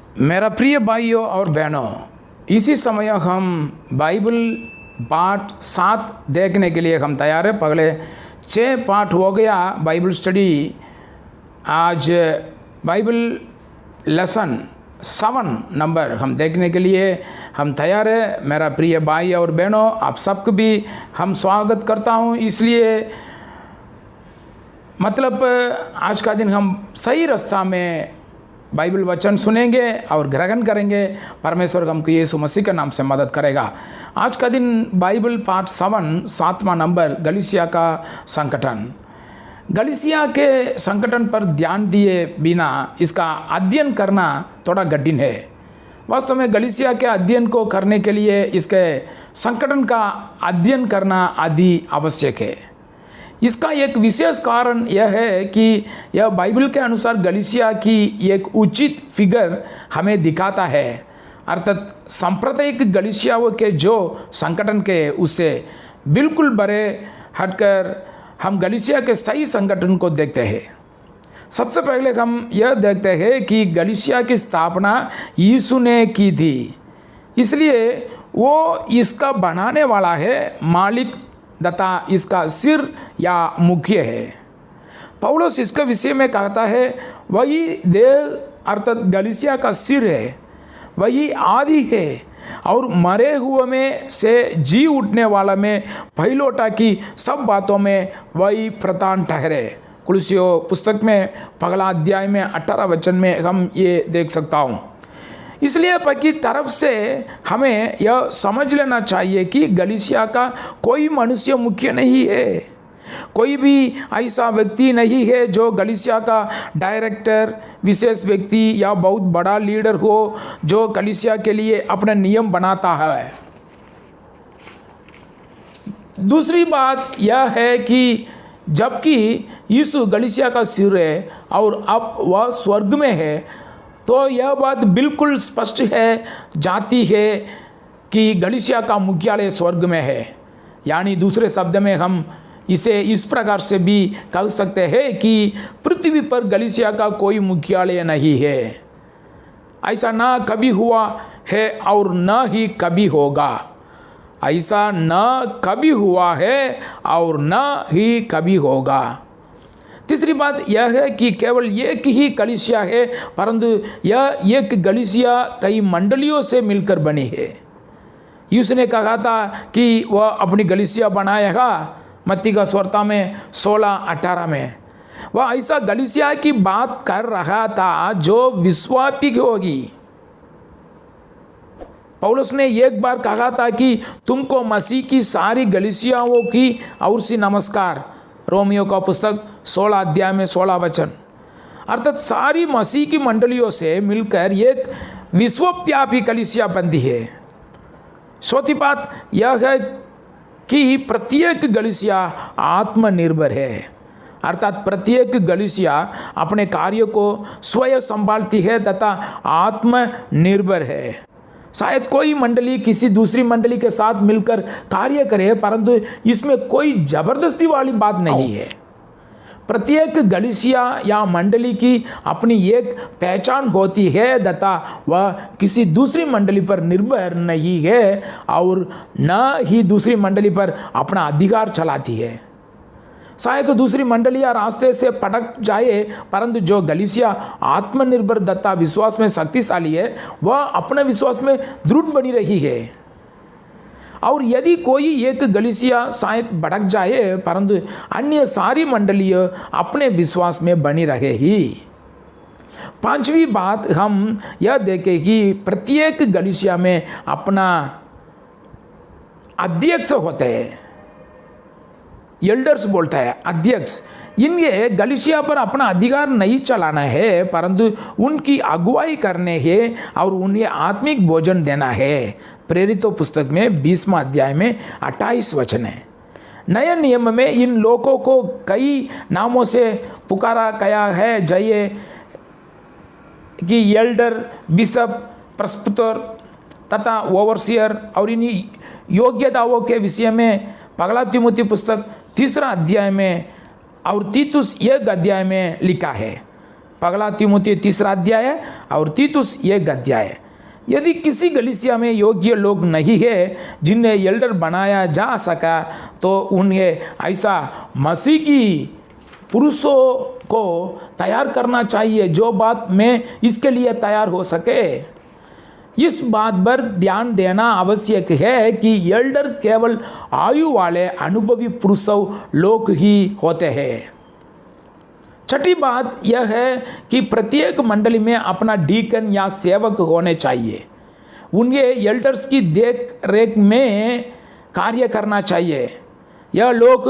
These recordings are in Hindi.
मेरा प्रिय भाइयों और बहनों, इसी समय हम बाइबल पाठ 7 देखने के लिए हम तैयार हैं। पहले 6 पाठ हो गया बाइबल स्टडी। आज बाइबल लेसन 7 नंबर हम देखने के लिए हम तैयार हैं। मेरा प्रिय भाई और बहनों, आप सबको भी हम स्वागत करता हूं। इसलिए मतलब आज का दिन हम सही रास्ता में बाइबल वचन सुनेंगे और ग्रहण करेंगे। परमेश्वर हमको यीशु मसीह के नाम से मदद करेगा। आज का दिन बाइबल पार्ट 7वां नंबर गलीसिया का संगठन। गलीसिया के संगठन पर ध्यान दिए बिना इसका अध्ययन करना थोड़ा कठिन है। वास्तव में गलीसिया के अध्ययन को करने के लिए इसके संगठन का अध्ययन करना अति आवश्यक है। इसका एक विशेष कारण यह है कि यह बाइबल के अनुसार गलीसिया की एक उचित फिगर हमें दिखाता है, अर्थात सांप्रदायिक गलीसियाओं के जो संगठन के उससे बिल्कुल बड़े हटकर हम गलीसिया के सही संगठन को देखते हैं। सबसे पहले हम यह देखते हैं कि गलीसिया की स्थापना यीशु ने की थी, इसलिए वो इसका बनाने वाला है, मालिक तथा इसका सिर या मुख्य है। पौलुस इसके विषय में कहता है, वही देह अर्थात गलीसिया का सिर है, वही आदि है और मरे हुए में से जी उठने वाला में पहिलौठा की सब बातों में वही प्रधान ठहरे। कुलुस्सियों पुस्तक में पहला अध्याय में 18 वचन में हम ये देख सकता हूँ। इसलिए की तरफ से हमें यह समझ लेना चाहिए कि गलीसिया का कोई मनुष्य मुख्य नहीं है। कोई भी ऐसा व्यक्ति नहीं है जो गलीसिया का डायरेक्टर, विशेष व्यक्ति या बहुत बड़ा लीडर हो जो गलीसिया के लिए अपना नियम बनाता है। दूसरी बात यह है कि जबकि यीशु गलीसिया का सिर है और अब वह स्वर्ग में है, तो यह बात बिल्कुल स्पष्ट है जाती है कि गलीसिया का मुख्यालय स्वर्ग में है। यानी दूसरे शब्द में हम इसे इस प्रकार से भी कह सकते हैं कि पृथ्वी पर गलीसिया का कोई मुख्यालय नहीं है। ऐसा ना कभी हुआ है और न ही कभी होगा। ऐसा न कभी हुआ है और न ही कभी होगा। तीसरी बात यह है कि केवल एक ही कलीसिया है, परंतु यह एक कलीसिया कई मंडलियों से मिलकर बनी है। यीशु ने कहा था कि वह अपनी कलीसिया बनाएगा, मत्ती का सुवार्ता में 16-18 में। वह ऐसा कलीसिया की बात कर रहा था जो विश्वासिक होगी। पौलुस ने एक बार कहा था कि तुमको मसीह की सारी कलीसियाओं की और सी नमस्कार। रोमियो का पुस्तक 16 अध्याय में 16 वचन। अर्थात सारी मसीह की मंडलियों से मिलकर एक विश्वव्यापी कलीसिया बनती है। चौथी बात यह है कि प्रत्येक कलीसिया आत्मनिर्भर है, अर्थात प्रत्येक कलीसिया अपने कार्य को स्वयं संभालती है तथा आत्मनिर्भर है। शायद कोई मंडली किसी दूसरी मंडली के साथ मिलकर कार्य करे, परंतु इसमें कोई जबरदस्ती वाली बात नहीं है। प्रत्येक कलीसिया या मंडली की अपनी एक पहचान होती है तथा वह किसी दूसरी मंडली पर निर्भर नहीं है और न ही दूसरी मंडली पर अपना अधिकार चलाती है। शायद तो दूसरी मंडलियां रास्ते से पटक जाए, परंतु जो गलीसिया आत्मनिर्भर तथा विश्वास में शक्तिशाली है, वह अपने विश्वास में दृढ़ बनी रही है। और यदि कोई एक गलीसिया शायद भटक जाए, परंतु अन्य सारी मंडलियां अपने विश्वास में बनी रहेगी। पांचवी बात हम यह देखें कि प्रत्येक गलीसिया में अपना अध्यक्ष होते हैं, एल्डर्स बोलता है, अध्यक्ष। इनके गलीसिया पर अपना अधिकार नहीं चलाना है, परंतु उनकी अगुवाई करने है और उन्हें आत्मिक भोजन देना है। प्रेरितों पुस्तक में 20वां अध्याय में 28 वचन है। नए नियम में इन लोगों को कई नामों से पुकारा गया है, जैसे कि एल्डर, बिशप, प्रेस्बिटर तथा ओवरसियर। और इन योग्यताओं के विषय में पहला तीमुथी पुस्तक 3 अध्याय में और तीतुस 1 अध्याय में लिखा है। पगला तीमुथी 3 अध्याय और तीतुस 1 अध्याय। यदि किसी कलीसिया में योग्य लोग नहीं है जिन्हें एल्डर बनाया जा सका, तो उन्हें ऐसा मसीह की पुरुषों को तैयार करना चाहिए जो बात में इसके लिए तैयार हो सके। इस बात पर ध्यान देना आवश्यक है कि एल्डर केवल आयु वाले अनुभवी पुरुषों लोग ही होते हैं। छठी बात यह है कि प्रत्येक मंडली में अपना डीकन या सेवक होने चाहिए। उन्हें एल्डर्स की देख रेख में कार्य करना चाहिए। यह लोग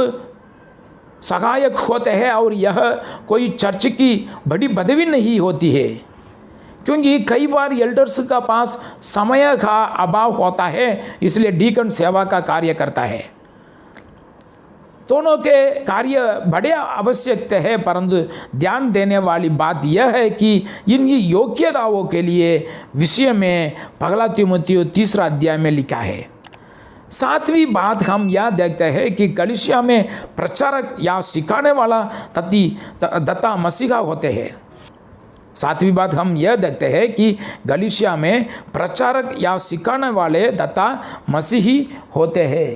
सहायक होते हैं और यह कोई चर्च की बड़ी पदवी नहीं होती है, क्योंकि कई बार एल्डर्स का पास समय का अभाव होता है, इसलिए डीकन सेवा का कार्य करता है। दोनों के कार्य बड़े आवश्यक है, परंतु ध्यान देने वाली बात यह है कि इनकी योग्यताओं के लिए विषय में पगला तीमुथी 3 अध्याय में लिखा है। 7वीं बात हम यह देखते हैं कि कलीसिया में प्रचारक या सिखाने वाला तथा मसीहा होते हैं। 7वीं बात हम यह देखते हैं कि कलीसिया में प्रचारक या सिखाने वाले तथा मसीही होते हैं।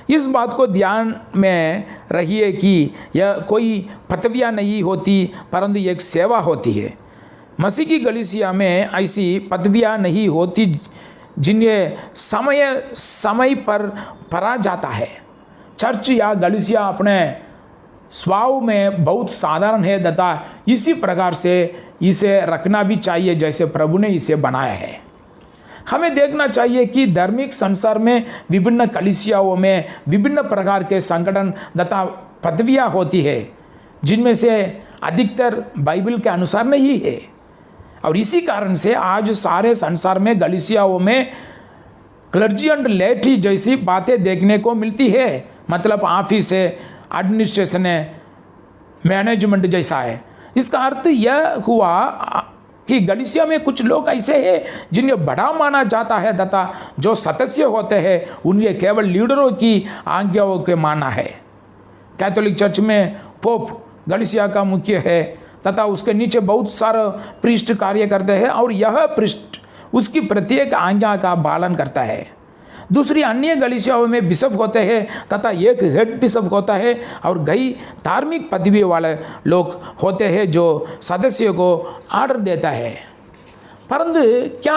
इस बात को ध्यान में रखिए कि यह कोई पदवियाँ नहीं होती, परंतु एक सेवा होती है। मसीह की कलीसिया में ऐसी पदवियाँ नहीं होती जिन्हें समय पर पढ़ा जाता है। चर्च या कलीसिया अपने स्वभाव में बहुत साधारण है तथा इसी प्रकार से इसे रखना भी चाहिए जैसे प्रभु ने इसे बनाया है। हमें देखना चाहिए कि धार्मिक संसार में विभिन्न कलीसियाओं में विभिन्न प्रकार के संगठन तथा पदवियाँ होती है, जिनमें से अधिकतर बाइबल के अनुसार नहीं है। और इसी कारण से आज सारे संसार में कलीसियाओं में क्लर्जी एंड लेटी जैसी बातें देखने को मिलती है। मतलब ऑफिस है, एडमिनिस्ट्रेशन है, मैनेजमेंट जैसा है। इसका अर्थ यह हुआ कि कलीसिया में कुछ लोग ऐसे हैं जिन्हें बड़ा माना जाता है तथा जो सदस्य होते हैं उन्हें केवल लीडरों की आज्ञाओं के माना है। कैथोलिक चर्च में पोप कलीसिया का मुख्य है तथा उसके नीचे बहुत सारे प्रीस्ट कार्य करते हैं और यह प्रीस्ट उसकी प्रत्येक आज्ञा का पालन करता है। दूसरी अन्य कलीसियाओं में बिशप होते हैं तथा एक हेड बिशप होता है और कई धार्मिक पदवी वाले लोग होते हैं जो सदस्यों को आर्डर देता है। परंतु क्या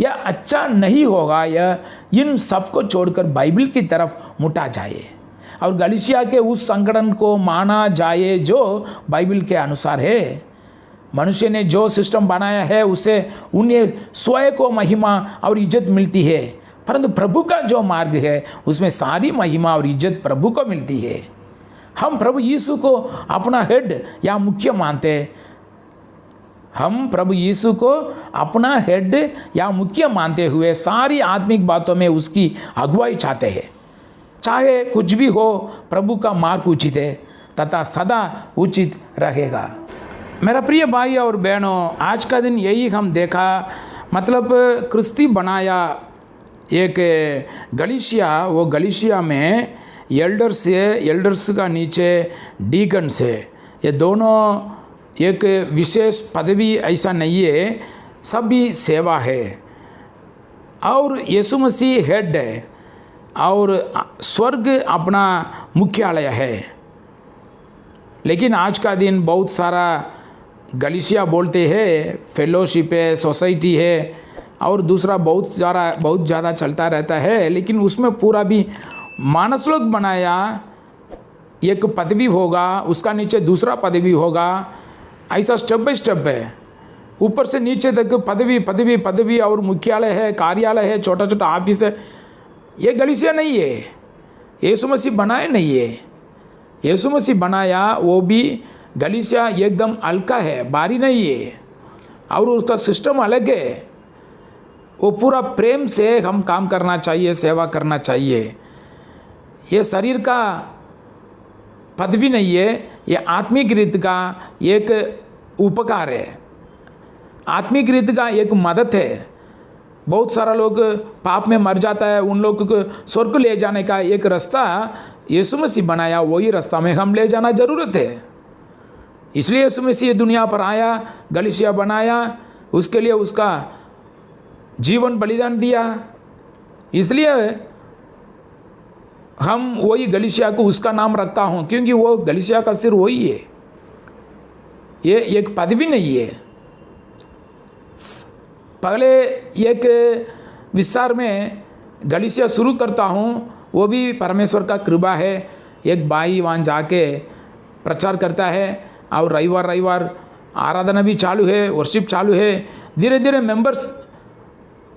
यह अच्छा नहीं होगा यह इन सब को छोड़कर बाइबल की तरफ मुटा जाए और कलीसिया के उस संगठन को माना जाए जो बाइबल के अनुसार है। मनुष्य ने जो सिस्टम बनाया है उसे उन्हें स्वयं को महिमा और इज्जत मिलती है, परंतु प्रभु का जो मार्ग है उसमें सारी महिमा और इज्जत प्रभु को मिलती है। हम प्रभु यीशु को अपना हेड या मुख्य मानते हैं। हम प्रभु यीशु को अपना हेड या मुख्य मानते हुए सारी आत्मिक बातों में उसकी अगुवाई चाहते हैं। चाहे कुछ भी हो, प्रभु का मार्ग उचित है तथा सदा उचित रहेगा। मेरा प्रिय भाई और बहनों, आज का दिन यही हम देखा, मतलब क्रिस्ती बनाया एक कलीसिया, वो कलीसिया में एल्डर्स है, एल्डर्स का नीचे डीकन्स है। ये दोनों एक विशेष पदवी ऐसा नहीं है, सभी सेवा है। और यीशु मसीह हेड है और स्वर्ग अपना मुख्यालय है। लेकिन आज का दिन बहुत सारा कलीसिया बोलते हैं, फेलोशिप है, सोसाइटी है और दूसरा बहुत ज़्यादा चलता रहता है, लेकिन उसमें पूरा भी मानस लोग बनाया एक पदवी होगा, उसका नीचे दूसरा पदवी होगा, ऐसा स्टेप बाय स्टेप है। ऊपर से नीचे तक पदवी पदवी पदवी और मुख्यालय है, कार्यालय है, छोटा छोटा ऑफिस है। ये कलीसिया नहीं है, यीशु मसीह बनाए नहीं है। यीशु मसीह बनाया वो भी कलीसिया एकदम हल्का है, भारी नहीं है और उसका सिस्टम अलग है। वो पूरा प्रेम से हम काम करना चाहिए, सेवा करना चाहिए। ये शरीर का पदवी नहीं है, ये आत्मिक रीति का एक उपकार है, आत्मिक रीति का एक मदद है। बहुत सारा लोग पाप में मर जाता है, उन लोगों को स्वर्ग ले जाने का एक रास्ता यीशु मसीह बनाया, वही रास्ता में हम ले जाना ज़रूरत है। इसलिए यीशु मसीह दुनिया पर आया, गलीशिया बनाया, उसके लिए उसका जीवन बलिदान दिया। इसलिए हम वही गलीशिया को उसका नाम रखता हूँ, क्योंकि वो गलीशिया का सिर वही है, ये एक पदवी नहीं है। पहले एक विस्तार में गलीशिया शुरू करता हूँ, वो भी परमेश्वर का कृपा है। एक भाई वहाँ जाके प्रचार करता है और रविवार आराधना भी चालू है, वर्शिप चालू है। धीरे धीरे मेंबर्स,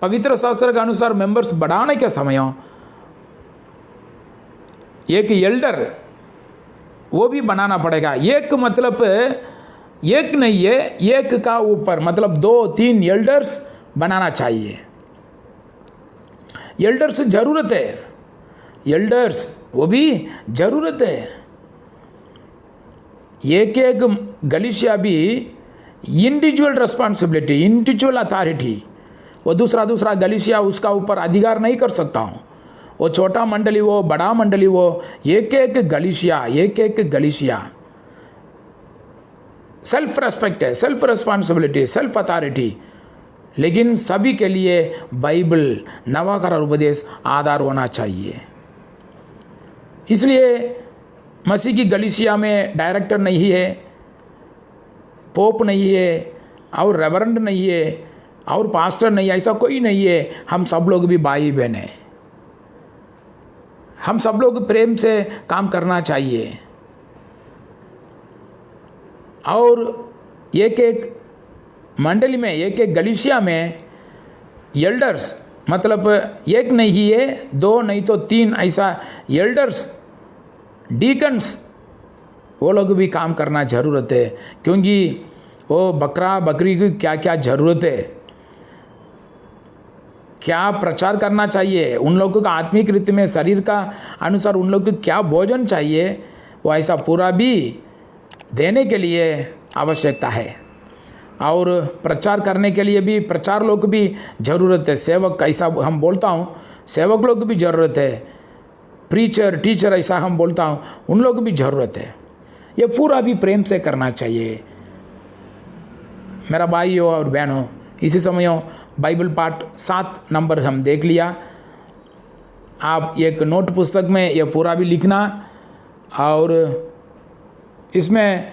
पवित्र शास्त्र के अनुसार मेंबर्स बढ़ाने के समय एक एल्डर वो भी बनाना पड़ेगा। एक मतलब एक नहीं है, एक का ऊपर मतलब 2-3 एल्डर्स बनाना चाहिए। एल्डर्स जरूरत है, एल्डर्स वो भी जरूरत है। एक गलीशिया भी इंडिविजुअल रिस्पॉन्सिबिलिटी, इंडिविजुअल अथॉरिटी, वो दूसरा गलीशिया उसका ऊपर अधिकार नहीं कर सकता हूँ। वो छोटा मंडली हो, बड़ा मंडली हो, एक गलीशिया सेल्फ रेस्पेक्ट है, सेल्फ रिस्पॉन्सिबिलिटी, सेल्फ अथॉरिटी। लेकिन सभी के लिए बाइबल, नवाकार उपदेश आधार होना चाहिए। इसलिए मसीह की गलीशिया में डायरेक्टर नहीं है, पोप नहीं है, और रेवरेंड नहीं है, और पास्टर नहीं है, ऐसा कोई नहीं है। हम सब लोग भी भाई बहन हैं। हम सब लोग प्रेम से काम करना चाहिए। और एक मंडली में, एक गलीशिया में एल्डर्स मतलब एक नहीं है, 2 नहीं तो 3 ऐसा एल्डर्स, डीकन्स, वो लोग भी काम करना ज़रूरत है। क्योंकि वो बकरा बकरी की क्या क्या ज़रूरत है, क्या प्रचार करना चाहिए, उन लोगों का आत्मिक रीति में शरीर का अनुसार उन लोगों को क्या भोजन चाहिए, वो ऐसा पूरा भी देने के लिए आवश्यकता है। और प्रचार करने के लिए भी प्रचार लोग भी ज़रूरत है। सेवक ऐसा हम बोलता हूँ, सेवक लोग भी ज़रूरत है। प्रीचर, टीचर ऐसा हम बोलता हूँ, उन लोग भी ज़रूरत है। ये पूरा भी प्रेम से करना चाहिए। मेरा भाई हो और बहन हो, इसी समय बाइबल पाठ 7 नंबर हम देख लिया। आप एक नोट पुस्तक में ये पूरा भी लिखना, और इसमें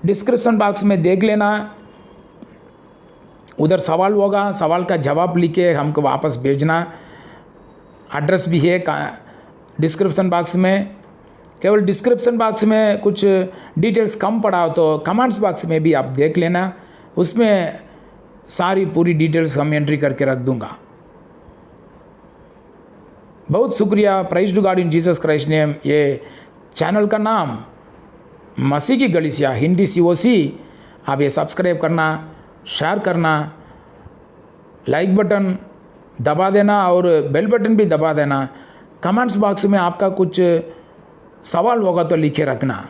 डिस्क्रिप्शन बॉक्स में देख लेना, उधर सवाल होगा, सवाल का जवाब लिख के हमको वापस भेजना। एड्रेस भी है डिस्क्रिप्शन बॉक्स में। केवल डिस्क्रिप्शन बॉक्स में कुछ डिटेल्स कम पड़ा हो तो कमेंट्स बॉक्स में भी आप देख लेना, उसमें सारी पूरी डिटेल्स हम एंट्री करके रख दूंगा। बहुत शुक्रिया। Praise to God in Jesus Christ name. ये चैनल का नाम मसीह की गलीशिया हिंदी COC। आप ये सब्सक्राइब करना, शेयर करना, लाइक बटन दबा देना और बेल बटन भी दबा देना। कमेंट्स बॉक्स में आपका कुछ सवाल होगा तो लिखे रखना।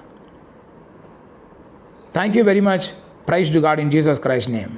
Thank you very much. Praise to God in Jesus Christ name.